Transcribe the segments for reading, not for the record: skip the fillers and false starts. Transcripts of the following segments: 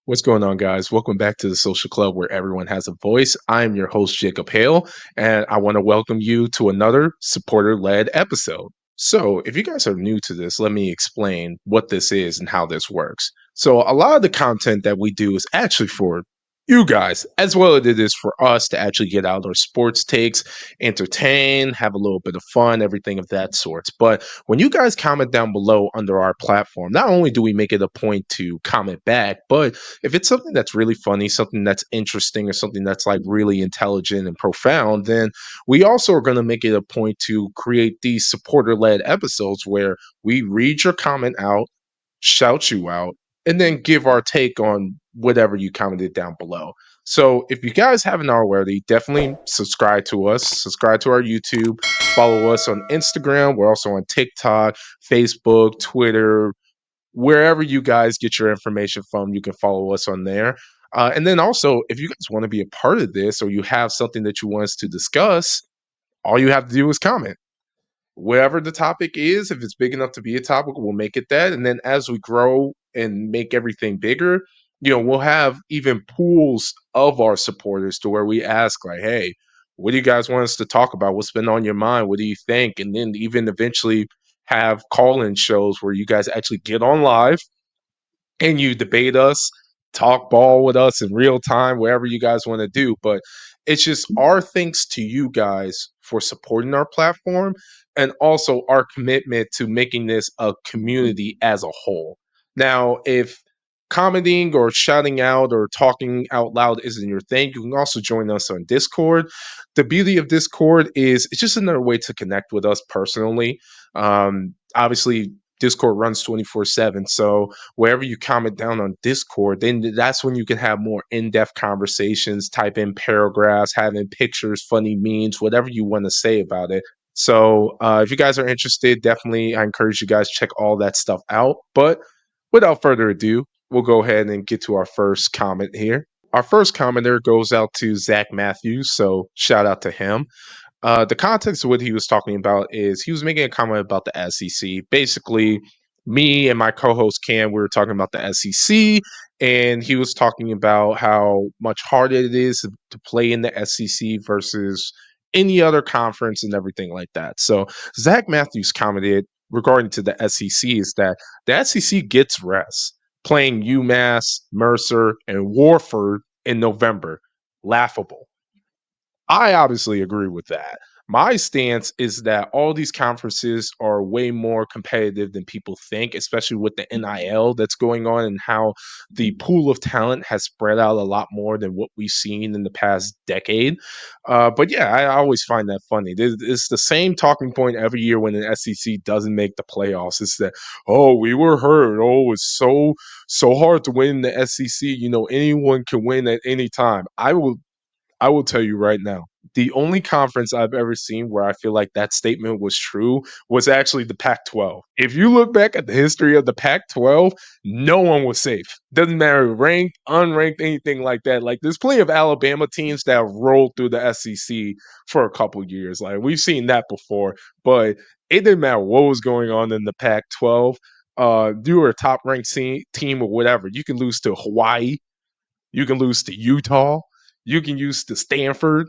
What's going on, guys? Welcome back to the Social Club where everyone has a voice. I'm your host, Jacob Hale, and I want to welcome you to another supporter led episode. So, if you guys are new to this, let me explain what this is and how this works. So, a lot of the content that we do is actually for you guys, as well as it is for us to actually get out our sports takes, entertain, have a little bit of fun, everything of that sort. But when you guys comment down below under our platform, not only do we make it a point to comment back, but if it's something that's really funny, something that's interesting, or something that's like really intelligent and profound, then we also are going to make it a point to create these supporter led episodes where we read your comment out, shout you out, and then give our take on whatever you commented down below. So if you guys haven't already, definitely subscribe to us, subscribe to our YouTube, follow us on Instagram. We're also on TikTok, Facebook, Twitter, wherever you guys get your information from, you can follow us on there. And then also, if you guys want to be a part of this or you have something that you want us to discuss, all you have to do is comment. Wherever the topic is, if it's big enough to be a topic, we'll make it that. And then as we grow and make everything bigger, we'll have even pools of our supporters to where we ask, like, hey, what do you guys want us to talk about? What's been on your mind? What do you think? And then even eventually have call in shows where you guys actually get on live and you debate us, talk ball with us in real time, wherever you guys want to do. But it's just our thanks to you guys for supporting our platform and also our commitment to making this a community as a whole. Now, if commenting or shouting out or talking out loud isn't your thing, you can also join us on Discord. The beauty of Discord is it's just another way to connect with us personally. Obviously, Discord runs 24/7. So wherever you comment down on Discord, then that's when you can have more in-depth conversations, type in paragraphs, having pictures, funny memes, whatever you want to say about it. So if you guys are interested, definitely I encourage you guys check all that stuff out. But without further ado, we'll go ahead and get to our first comment here. Our first commenter goes out to Zach Matthews, so shout out to him. The context of what he was talking about is he was making a comment about the SEC. Basically, me and my co-host Cam, we were talking about the SEC, and he was talking about how much harder it is to play in the SEC versus any other conference and everything like that. So Zach Matthews commented regarding to the SEC is that the SEC gets rest playing UMass, Mercer, and Warford in November. Laughable. I obviously agree with that. My stance is that all these conferences are way more competitive than people think, especially with the NIL that's going on and how the pool of talent has spread out a lot more than what we've seen in the past decade. But yeah, I always find that funny. It's the same talking point every year when an SEC doesn't make the playoffs. It's that, oh, we were hurt. Oh, it's so hard to win the SEC. Anyone can win at any time. I will tell you right now, the only conference I've ever seen where I feel like that statement was true was actually the Pac 12. If you look back at the history of the Pac 12, no one was safe. Doesn't matter ranked, unranked, anything like that. Like, there's plenty of Alabama teams that have rolled through the SEC for a couple years. Like, we've seen that before, but it didn't matter what was going on in the Pac 12. You were a top ranked team or whatever. You can lose to Hawaii, you can lose to Utah. You can use to Stanford.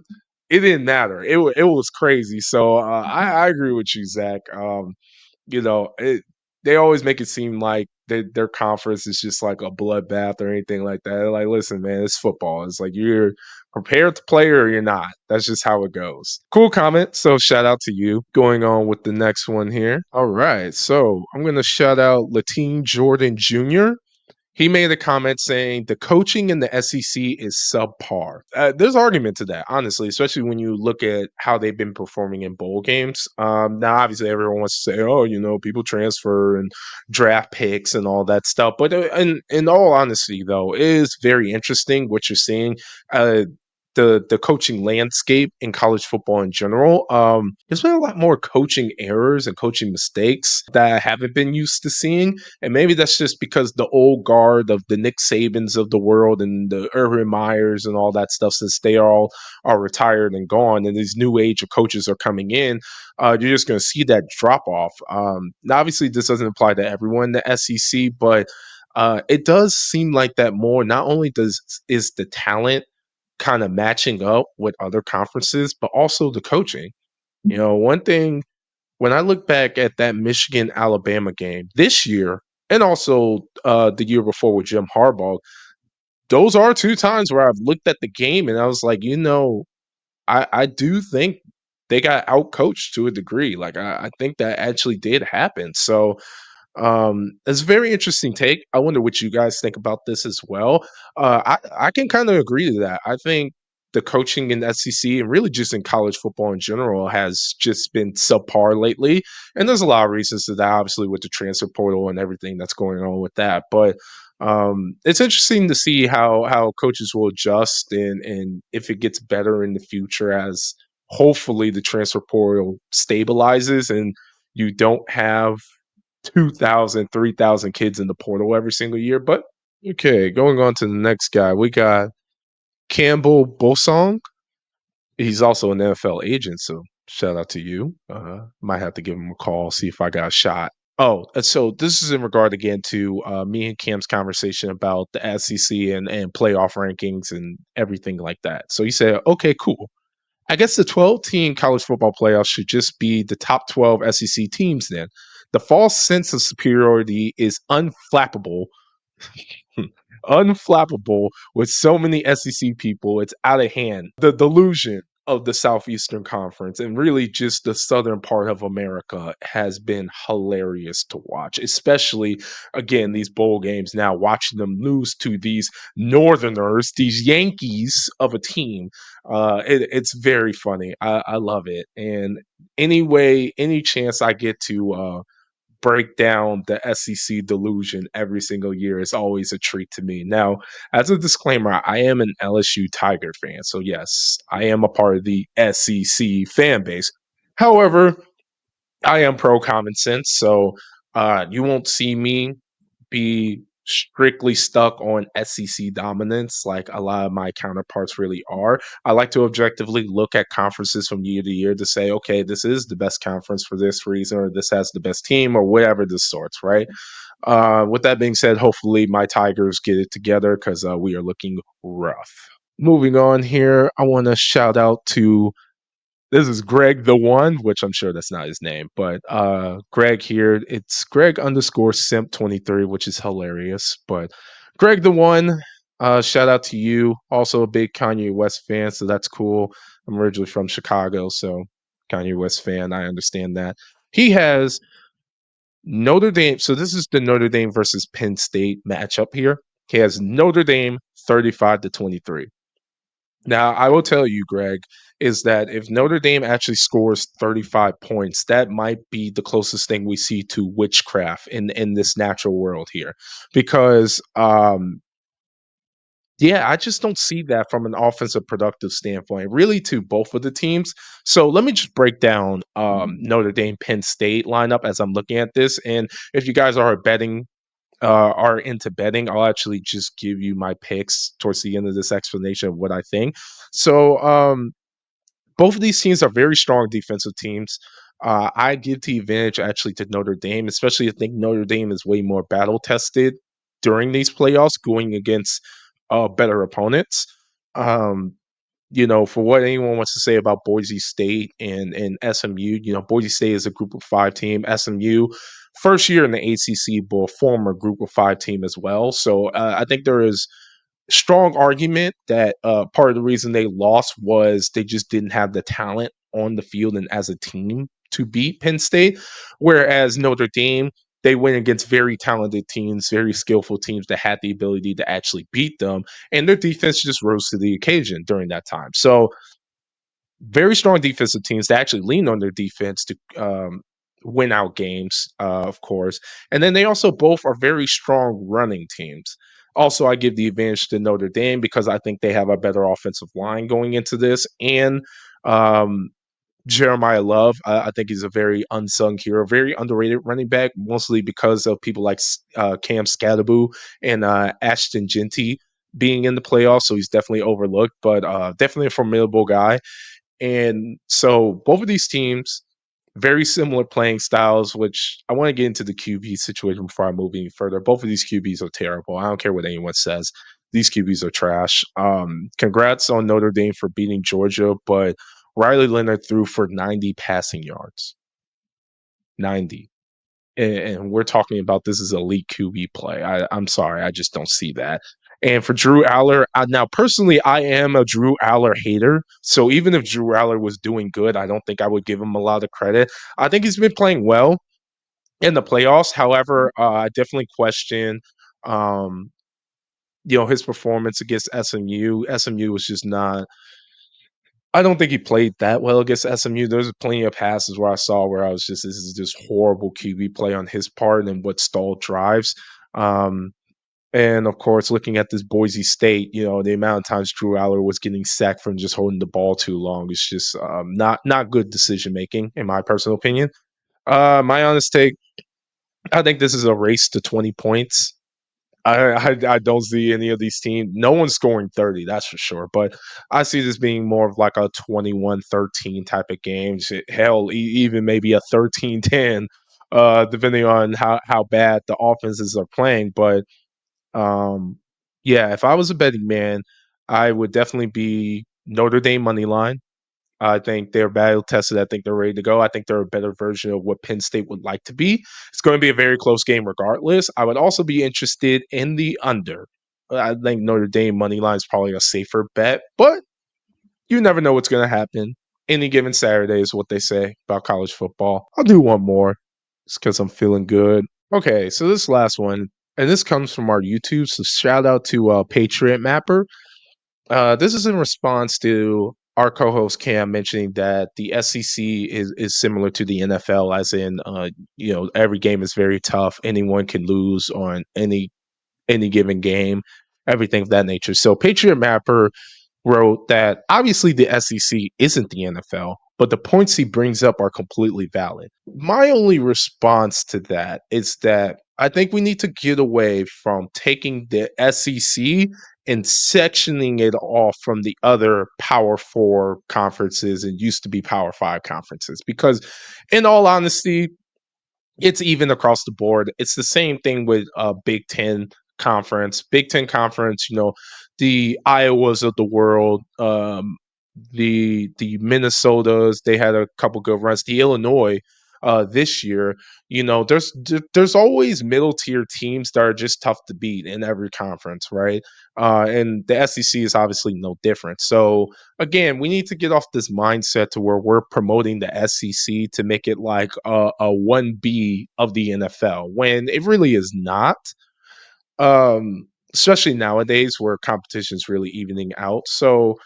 It didn't matter. It was crazy. So I agree with you, Zach. You know, it, they always make it seem like their conference is just like a bloodbath or anything like that. Like, listen, man, it's football. It's like you're prepared to play or you're not. That's just how it goes. Cool comment. So shout out to you. Going on with the next one here. All right. So I'm gonna shout out Latine Jordan Jr. He made a comment saying the coaching in the SEC is subpar. There's argument to that, honestly, especially when you look at how they've been performing in bowl games. Now, obviously, everyone wants to say, "Oh, people transfer and draft picks and all that stuff." But in all honesty, though, it is very interesting what you're seeing. The coaching landscape in college football in general. There's been a lot more coaching errors and coaching mistakes that I haven't been used to seeing. And maybe that's just because the old guard of the Nick Sabans of the world and the Urban Meyers and all that stuff, since they are retired and gone, and these new age of coaches are coming in, you're just going to see that drop off. Now, obviously, this doesn't apply to everyone in the SEC, but It does seem like that more. Not only does is the talent kind of matching up with other conferences, but also the coaching. One thing when I look back at that Michigan Alabama game this year, and also the year before with Jim Harbaugh, those are two times where I've looked at the game and I was like, I do think they got out coached to a degree. Like I think that actually did happen. So it's a very interesting take. I wonder what you guys think about this as well. I can kind of agree to that. I think the coaching in SEC and really just in college football in general has just been subpar lately, and there's a lot of reasons to that. Obviously, with the transfer portal and everything that's going on with that, but it's interesting to see how coaches will adjust and if it gets better in the future as hopefully the transfer portal stabilizes and you don't have 2,000, 3,000 kids in the portal every single year. But okay, going on to the next guy, we got Campbellbossong. He's also an NFL agent, so shout out to you. Might have to give him a call, see if I got a shot. Oh, so this is in regard again to me and Cam's conversation about the SEC and playoff rankings and everything like that. So he said, okay, cool. I guess the 12-team college football playoffs should just be the top 12 SEC teams then. The false sense of superiority is unflappable. Unflappable with so many SEC people. It's out of hand. The delusion of the Southeastern Conference and really just the southern part of America has been hilarious to watch, especially again these bowl games now watching them lose to these northerners, these Yankees of a team. It's very funny. I love it. And anyway, any chance I get to break down the SEC delusion every single year is always a treat to me. Now, as a disclaimer, I am an LSU Tiger fan. So, yes, I am a part of the SEC fan base. However, I am pro common sense. So, you won't see me be strictly stuck on SEC dominance like a lot of my counterparts really are. I like to objectively look at conferences from year to year to say, okay, this is the best conference for this reason, or this has the best team, or whatever the sorts, right? With that being said, hopefully my Tigers get it together because we are looking rough. Moving on here, I want to shout out to this is Greg the One, which I'm sure that's not his name, but Greg here. It's Greg underscore Simp 23, which is hilarious. But Greg the One, shout out to you. Also a big Kanye West fan, so that's cool. I'm originally from Chicago, so Kanye West fan. I understand that. He has Notre Dame. So this is the Notre Dame versus Penn State matchup here. He has Notre Dame 35-23. Now, I will tell you, Greg, is that if Notre Dame actually scores 35 points, that might be the closest thing we see to witchcraft in this natural world here. Because yeah, I just don't see that from an offensive productive standpoint, really to both of the teams. So let me just break down Notre Dame Penn State lineup as I'm looking at this. And if you guys are into betting, I'll actually just give you my picks towards the end of this explanation of what I think. So, both of these teams are very strong defensive teams. I give the advantage actually to Notre Dame, especially I think Notre Dame is way more battle tested during these playoffs, going against better opponents. Um, for what anyone wants to say about Boise State and SMU, Boise State is a group of five team. SMU, first year in the ACC Bowl, former group of five team as well. So I think there is strong argument that part of the reason they lost was they just didn't have the talent on the field and as a team to beat Penn State. Whereas Notre Dame, they went against very talented teams, very skillful teams that had the ability to actually beat them. And their defense just rose to the occasion during that time. So very strong defensive teams that actually lean on their defense to win out games, of course. And then they also both are very strong running teams. Also, I give the advantage to Notre Dame because I think they have a better offensive line going into this. And um, Jeremiah Love, I think he's a very unsung hero, very underrated running back, mostly because of people like Cam Scadaboo and Ashton Genty being in the playoffs. So he's definitely overlooked, but definitely a formidable guy. And so both of these teams, very similar playing styles, which I want to get into the QB situation before I move any further. Both of these QBs are terrible. I don't care what anyone says. These QBs are trash. Congrats on Notre Dame for beating Georgia, but Riley Leonard threw for 90 passing yards. 90. And we're talking about this is elite QB play. I'm sorry, I just don't see that. And for Drew Aller, now personally, I am a Drew Aller hater. So even if Drew Aller was doing good, I don't think I would give him a lot of credit. I think he's been playing well in the playoffs. However, I definitely question, um, his performance against SMU. SMU was just not. I don't think he played that well against SMU. There's plenty of passes where I saw where I was just, this is just horrible QB play on his part and what stalled drives. Um, and of course, looking at this Boise State, the amount of times Drew Aller was getting sacked from just holding the ball too long is just not good decision making, in my personal opinion. My honest take, I think this is a race to 20 points. I don't see any of these teams. No one's scoring 30, that's for sure. But I see this being more of like a 21-13 type of game. Hell, even maybe a 13-10, depending on how bad the offenses are playing. But yeah, if I was a betting man, I would definitely be Notre Dame money line. I think they're battle tested. I think they're ready to go. I think they're a better version of what Penn State would like to be. It's going to be a very close game regardless. I would also be interested in the under. I think Notre Dame money line is probably a safer bet, but you never know what's going to happen. Any given Saturday is what they say about college football. I'll do one more just because I'm feeling good. Okay, so this last one, and this comes from our YouTube. So shout out to PatriotMapper. This is in response to our co-host Cam mentioning that the SEC is similar to the NFL, as in, every game is very tough. Anyone can lose on any given game, everything of that nature. So Patriot Mapper wrote that obviously the SEC isn't the NFL, but the points he brings up are completely valid. My only response to that is that I think we need to get away from taking the SEC and sectioning it off from the other Power Four conferences and used to be Power Five conferences. Because, in all honesty, it's even across the board. It's the same thing with Big Ten conference. Big Ten conference, the Iowas of the world, the Minnesotas, they had a couple good runs. The Illinois this year, there's always middle tier teams that are just tough to beat in every conference, right? And the SEC is obviously no different. So again, we need to get off this mindset to where we're promoting the SEC to make it like a 1B of the NFL when it really is not. Especially nowadays where competition is really evening out. So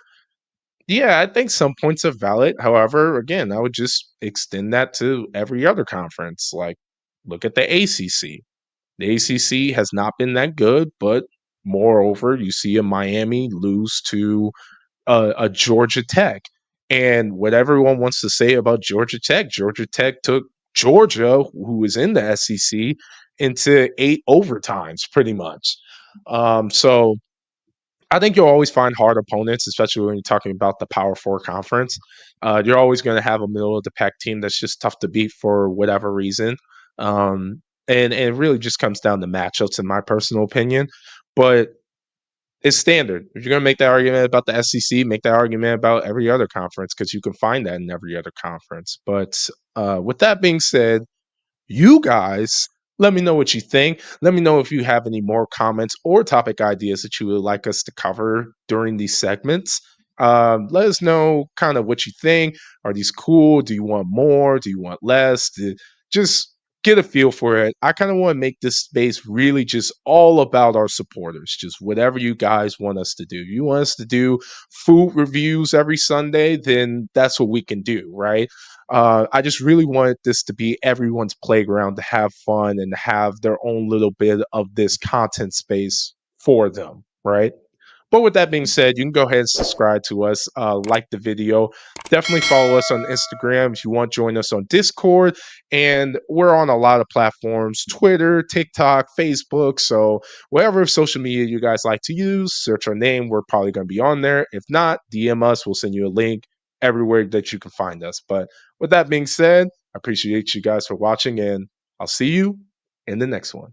yeah, I think some points are valid. However, again, I would just extend that to every other conference. Like, look at the ACC. The ACC has not been that good, but moreover, you see a Miami lose to a Georgia Tech. And what everyone wants to say about Georgia Tech took Georgia, who is in the SEC, into 8 overtimes, pretty much. So I think you'll always find hard opponents, especially when you're talking about the Power Four conference. You're always going to have a middle of the pack team that's just tough to beat for whatever reason. And it really just comes down to matchups, in my personal opinion. But it's standard. If you're going to make that argument about the SEC, make that argument about every other conference because you can find that in every other conference. But with that being said, you guys, let me know what you think. Let me know if you have any more comments or topic ideas that you would like us to cover during these segments. Let us know kind of what you think. Are these cool? Do you want more? Do you want less? Just get a feel for it. I kind of want to make this space really just all about our supporters. Just whatever you guys want us to do. You want us to do food reviews every Sunday, then that's what we can do, right? I just really wanted this to be everyone's playground to have fun and have their own little bit of this content space for them, right? But with that being said, you can go ahead and subscribe to us, like the video. Definitely follow us on Instagram if you want. Join us on Discord. And we're on a lot of platforms: Twitter, TikTok, Facebook. So whatever social media you guys like to use, search our name. We're probably going to be on there. If not, DM us. We'll send you a link everywhere that you can find us. But with that being said, I appreciate you guys for watching, and I'll see you in the next one.